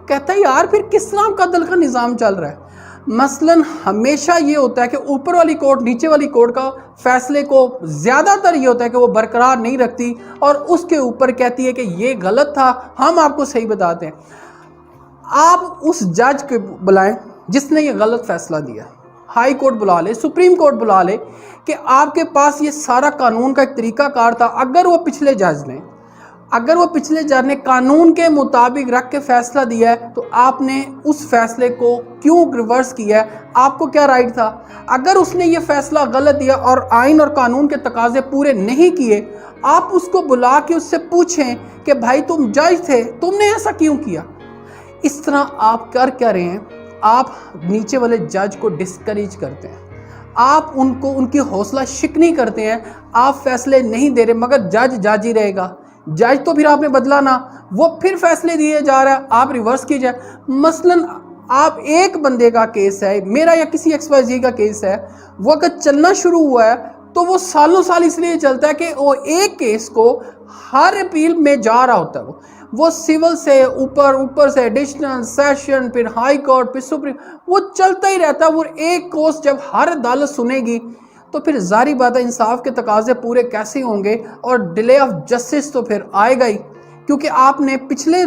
تو کہتا ہے یار پھر کس طرح کا عدل کا نظام چل رہا ہے؟ مثلاً ہمیشہ یہ ہوتا ہے کہ اوپر والی کورٹ نیچے والی کورٹ کا فیصلے کو زیادہ تر یہ ہوتا ہے کہ وہ برقرار نہیں رکھتی اور اس کے اوپر کہتی ہے کہ یہ غلط تھا، ہم آپ کو صحیح بتاتے ہیں۔ آپ اس جج کو بلائیں جس نے یہ غلط فیصلہ دیا، ہائی کورٹ بلا لے، سپریم کورٹ بلا لے، کہ آپ کے پاس یہ سارا قانون کا ایک طریقہ کار تھا۔ اگر وہ پچھلے جج نے قانون کے مطابق رکھ کے فیصلہ دیا ہے تو آپ نے اس فیصلے کو کیوں ریورس کیا ہے؟ آپ کو کیا رائٹ تھا؟ اگر اس نے یہ فیصلہ غلط دیا اور آئین اور قانون کے تقاضے پورے نہیں کیے، آپ اس کو بلا کے اس سے پوچھیں کہ بھائی تم جج تھے، تم نے ایسا کیوں کیا؟ اس طرح آپ کر کیا رہے ہیں؟ آپ نیچے والے جج کو ڈسکریج کرتے ہیں، آپ ان کی حوصلہ شکنی کرتے ہیں، آپ فیصلے نہیں دے رہے، مگر جج ہی رہے گا۔ جج تو پھر آپ نے بدلا نہ، وہ پھر فیصلے دیے جا رہا ہے، آپ ریورس کیجئے۔ مثلاً آپ ایک بندے کا کیس ہے، میرا یا کسی ایکس وائی زی کا کیس ہے، وہ اگر چلنا شروع ہوا ہے تو وہ سالوں سال اس لیے چلتا ہے کہ وہ ایک کیس کو ہر اپیل میں جا رہا ہوتا ہے، وہ سول سے اوپر سے ایڈیشنل سیشن، پھر ہائی کورٹ، پھر سپریم، وہ چلتا ہی رہتا ہے۔ وہ ایک کیس جب ہر عدالت سنے گی تو پھر ظاہری بات ہے انصاف کے تقاضے پورے کیسے ہوں گے، اور ڈیلے آف جسٹس تو پھر آئے گا ہی، کیونکہ آپ نے پچھلے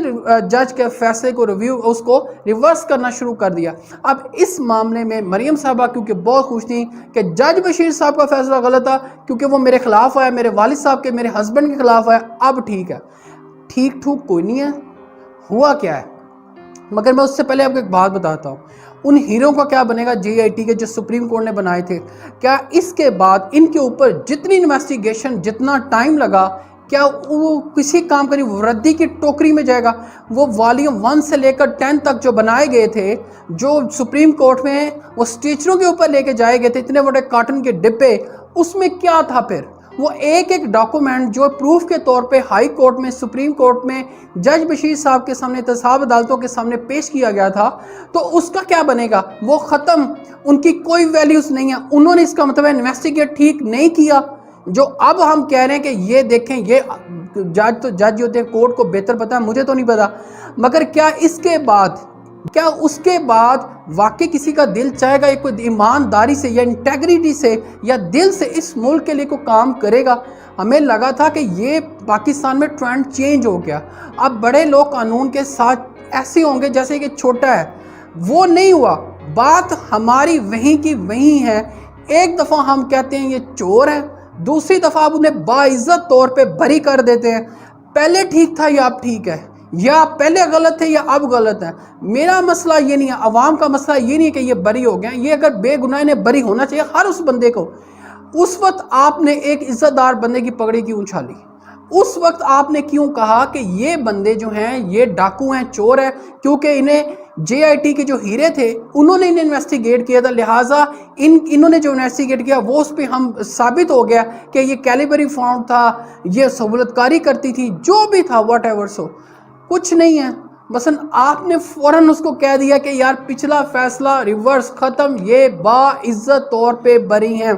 جج کے فیصلے کو اس کو ریورس کرنا شروع کر دیا۔ اب اس معاملے میں مریم صاحبہ کیونکہ بہت خوش تھیں کہ جج بشیر صاحب کا فیصلہ غلط تھا، کیونکہ وہ میرے خلاف آیا، میرے والد صاحب کے، میرے ہسبینڈ کے خلاف آیا، اب ٹھیک ہے۔ ٹھیک ٹھوک کوئی نہیں ہے، ہوا کیا ہے؟ مگر میں اس سے پہلے آپ کو ایک بات بتاتا ہوں، ان ہیروں کا کیا بنے گا جے آئی ٹی کے جو سپریم کورٹ نے بنائے تھے؟ کیا اس کے بعد ان کے اوپر جتنی انویسٹیگیشن، جتنا ٹائم لگا، کیا وہ کسی کام کا نہیں، ردی کی ٹوکری میں جائے گا؟ وہ والیوم 1 سے لے کر 10 تک جو بنائے گئے تھے، جو سپریم کورٹ میں وہ سٹیچروں کے اوپر لے کے جائے گئے تھے، اتنے بڑے کاٹن کے ڈبے، اس میں کیا تھا پھر؟ وہ ایک ڈاکومنٹ جو پروف کے طور پہ ہائی کورٹ میں، سپریم کورٹ میں جج بشیر صاحب کے سامنے، احتساب عدالتوں کے سامنے پیش کیا گیا تھا، تو اس کا کیا بنے گا؟ وہ ختم، ان کی کوئی ویلیوز نہیں ہے۔ انہوں نے اس کا مطلب انویسٹیگیٹ ٹھیک نہیں کیا۔ جو اب ہم کہہ رہے ہیں کہ یہ دیکھیں، یہ جج ہوتے ہیں، کورٹ کو بہتر پتا ہے، مجھے تو نہیں پتا، مگر کیا اس کے بعد واقعی کسی کا دل چاہے گا، کوئی ایمانداری سے یا انٹیگریٹی سے یا دل سے اس ملک کے لیے کوئی کام کرے گا؟ ہمیں لگا تھا کہ یہ پاکستان میں ٹرینڈ چینج ہو گیا، اب بڑے لوگ قانون کے ساتھ ایسے ہوں گے جیسے کہ چھوٹا ہے، وہ نہیں ہوا۔ بات ہماری وہیں کی وہیں ہے۔ ایک دفعہ ہم کہتے ہیں یہ چور ہے، دوسری دفعہ آپ انہیں باعزت طور پہ بری کر دیتے ہیں۔ پہلے ٹھیک تھا یا اب ٹھیک ہے، یا پہلے غلط تھے یا اب غلط ہے۔ میرا مسئلہ یہ نہیں ہے، عوام کا مسئلہ یہ نہیں ہے کہ یہ بری ہو گئے ہیں، یہ اگر بے گناہ نے بری ہونا چاہیے ہر اس بندے کو۔ اس وقت آپ نے ایک عزت دار بندے کی پگڑی کیوں اچھالی؟ اس وقت آپ نے کیوں کہا کہ یہ بندے جو ہیں یہ ڈاکو ہیں، چور ہیں؟ کیونکہ انہیں جے آئی ٹی کے جو ہیرے تھے انہوں نے انہیں انویسٹیگیٹ کیا تھا، لہٰذا انہوں نے جو انویسٹیگیٹ کیا وہ اس پہ ہم ثابت ہو گیا کہ یہ کیلیبری فارم تھا، یہ سہولت کاری کرتی تھی، جو بھی تھا واٹ ایور سو، کچھ نہیں ہے۔ مثلا آپ نے فوراً اس کو کہہ دیا کہ یار پچھلا فیصلہ ریورس، ختم، یہ باعزت طور پہ بری ہیں۔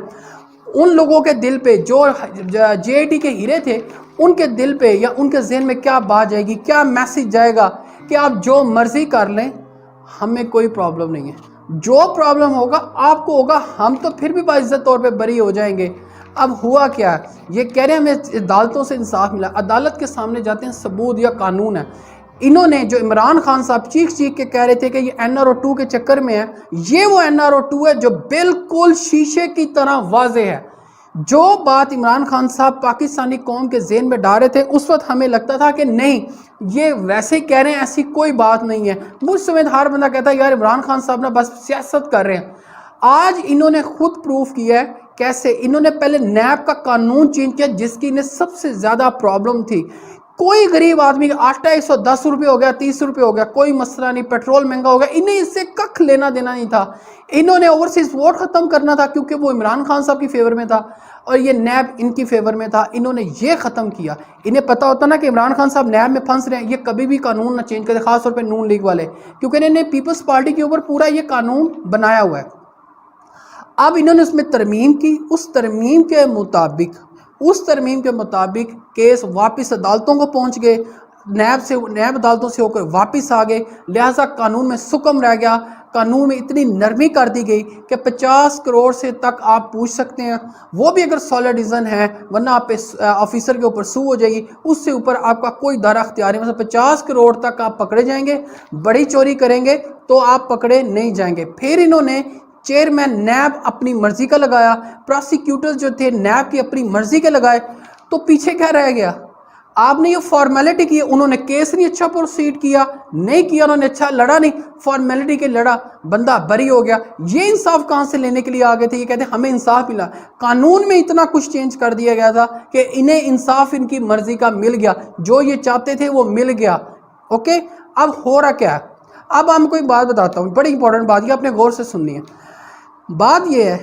ان لوگوں کے دل پہ جو جے آئی ٹی کے ہیرے تھے، ان کے دل پہ یا ان کے ذہن میں کیا بات جائے گی، کیا میسج جائے گا کہ آپ جو مرضی کر لیں، ہمیں کوئی پرابلم نہیں ہے، جو پرابلم ہوگا آپ کو ہوگا، ہم تو پھر بھی باعزت طور پہ بری ہو جائیں گے۔ اب ہوا کیا ہے؟ یہ کہہ رہے ہیں ہمیں عدالتوں سے انصاف ملا، عدالت کے سامنے جاتے ہیں، ثبوت یا قانون ہے۔ انہوں نے جو عمران خان صاحب چیخ کے کہہ رہے تھے کہ یہ این آر او 2 کے چکر میں ہے، یہ وہ این آر او 2 ہے جو بالکل شیشے کی طرح واضح ہے۔ جو بات عمران خان صاحب پاکستانی قوم کے ذہن میں ڈالے تھے، اس وقت ہمیں لگتا تھا کہ نہیں یہ ویسے کہہ رہے ہیں، ایسی کوئی بات نہیں ہے۔ مجھ سمیت ہر بندہ کہتا ہے یار عمران خان صاحب نا بس سیاست کر رہے ہیں۔ آج انہوں نے خود پروف کیا ہے، کیسے انہوں نے پہلے نیب کا قانون چینج کیا جس کی انہیں سب سے زیادہ پرابلم تھی۔ کوئی غریب آدمی کا آٹا 110 روپے ہو گیا، 30 روپے ہو گیا، کوئی مسئلہ نہیں، پیٹرول مہنگا ہو گیا، انہیں اس سے ککھ لینا دینا نہیں تھا۔ انہوں نے اوورسیز ووٹ ختم کرنا تھا کیونکہ وہ عمران خان صاحب کی فیور میں تھا اور یہ نیب ان کی فیور میں تھا، انہوں نے یہ ختم کیا۔ انہیں پتا ہوتا نا کہ عمران خان صاحب نیب میں پھنس رہے ہیں، یہ کبھی بھی قانون نہ چینج کرتے، خاص طور پہ نون لیگ والے، کیونکہ انہوں نے پیپلز پارٹی کے اوپر پورا یہ قانون بنایا ہوا ہے۔ اب انہوں نے اس میں ترمیم کی، اس ترمیم کے مطابق کیس واپس عدالتوں کو پہنچ گئے، نیب عدالتوں سے ہو کر واپس آ گئے، لہٰذا قانون میں سکم رہ گیا، قانون میں اتنی نرمی کر دی گئی کہ 50 کروڑ سے تک آپ پوچھ سکتے ہیں، وہ بھی اگر سالڈ ریزن ہے، ورنہ آپ پہ آفیسر کے اوپر سو ہو جائے گی، اس سے اوپر آپ کا کوئی دار اختیار نہیں، مثلا 50 کروڑ تک آپ پکڑے جائیں گے، بڑی چوری کریں گے تو آپ پکڑے نہیں جائیں گے۔ پھر انہوں نے چیئرمین نیب اپنی مرضی کا لگایا، پراسیکیوٹر جو تھے نیب کی اپنی مرضی کے لگائے، تو پیچھے کیا رہ گیا؟ آپ نے یہ فارمیلٹی کی، انہوں نے کیس نہیں اچھا پروسیڈ کیا، نہیں کیا، انہوں نے اچھا لڑا نہیں، فارمیلٹی کے لڑا، بندہ بری ہو گیا۔ یہ انصاف کہاں سے لینے کے لیے آگے تھے؟ یہ کہتے ہیں ہمیں انصاف ملا۔ قانون میں اتنا کچھ چینج کر دیا گیا تھا کہ انہیں انصاف ان کی مرضی کا مل گیا، جو یہ چاہتے تھے وہ مل گیا۔ اوکے، اب ہو رہا کیا ہے؟ اب ہم کوئی بات بتاتا ہوں، بڑی امپورٹنٹ بات، یہ اپنے غور سے سننی ہے۔ بات یہ ہے،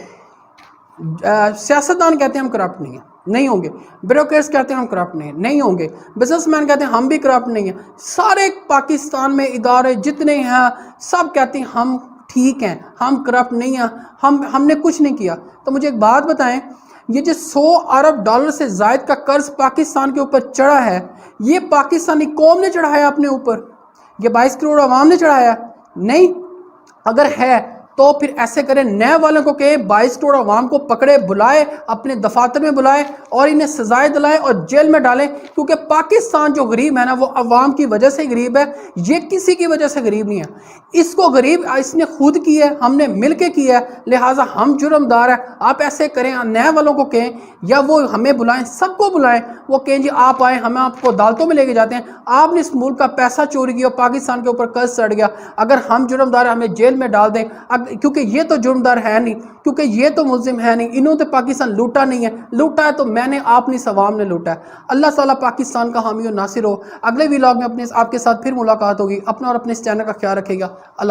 سیاستدان کہتے ہیں ہم کرپٹ نہیں ہوں گے، بیوروکریٹس کہتے ہیں ہم کرپٹ نہیں ہوں گے، بزنس مین کہتے ہیں ہم بھی کرپٹ نہیں ہیں، سارے پاکستان میں ادارے جتنے ہیں سب کہتے ہیں ہم ٹھیک ہیں، ہم کرپٹ نہیں ہیں، ہم نے کچھ نہیں کیا۔ تو مجھے ایک بات بتائیں، یہ جو 100 ارب ڈالر سے زائد کا قرض پاکستان کے اوپر چڑھا ہے، یہ پاکستانی قوم نے چڑھایا اپنے اوپر؟ یہ 22 کروڑ عوام نے چڑھایا؟ نہیں۔ اگر ہے تو پھر ایسے کریں، نئے والوں کو کہیں 22 کروڑ عوام کو پکڑے، بلائے، اپنے دفاتر میں بلائے اور انہیں سزائیں دلائیں اور جیل میں ڈالیں، کیونکہ پاکستان جو غریب ہے نا وہ عوام کی وجہ سے غریب ہے، یہ کسی کی وجہ سے غریب نہیں ہے۔ اس کو غریب اس نے خود کی ہے، ہم نے مل کے کیا ہے، لہٰذا ہم جرم دار ہیں۔ آپ ایسے کریں، نئے والوں کو کہیں یا وہ ہمیں بلائیں، سب کو بلائیں، وہ کہیں جی آپ آئیں، ہم آپ کو عدالتوں میں لے کے جاتے ہیں، آپ نے اس ملک کا پیسہ چوری کیا، پاکستان کے اوپر قرض چڑھ گیا، اگر ہم جرم دار ہیں ہمیں جیل میں ڈال دیں، کیونکہ یہ تو جرم دار ہے نہیں، کیونکہ یہ تو ملزم ہے نہیں، انہوں نے پاکستان لوٹا نہیں ہے، لوٹا ہے تو میں نے، آپ نے، عوام نے لوٹا ہے۔ اللہ تعالیٰ پاکستان کا حامی و ناصر ہو۔ اگلے ولاگ میں آپ کے ساتھ پھر ملاقات ہوگی۔ اپنا اور اپنے اس چینل کا خیال رکھے گا۔ اللہ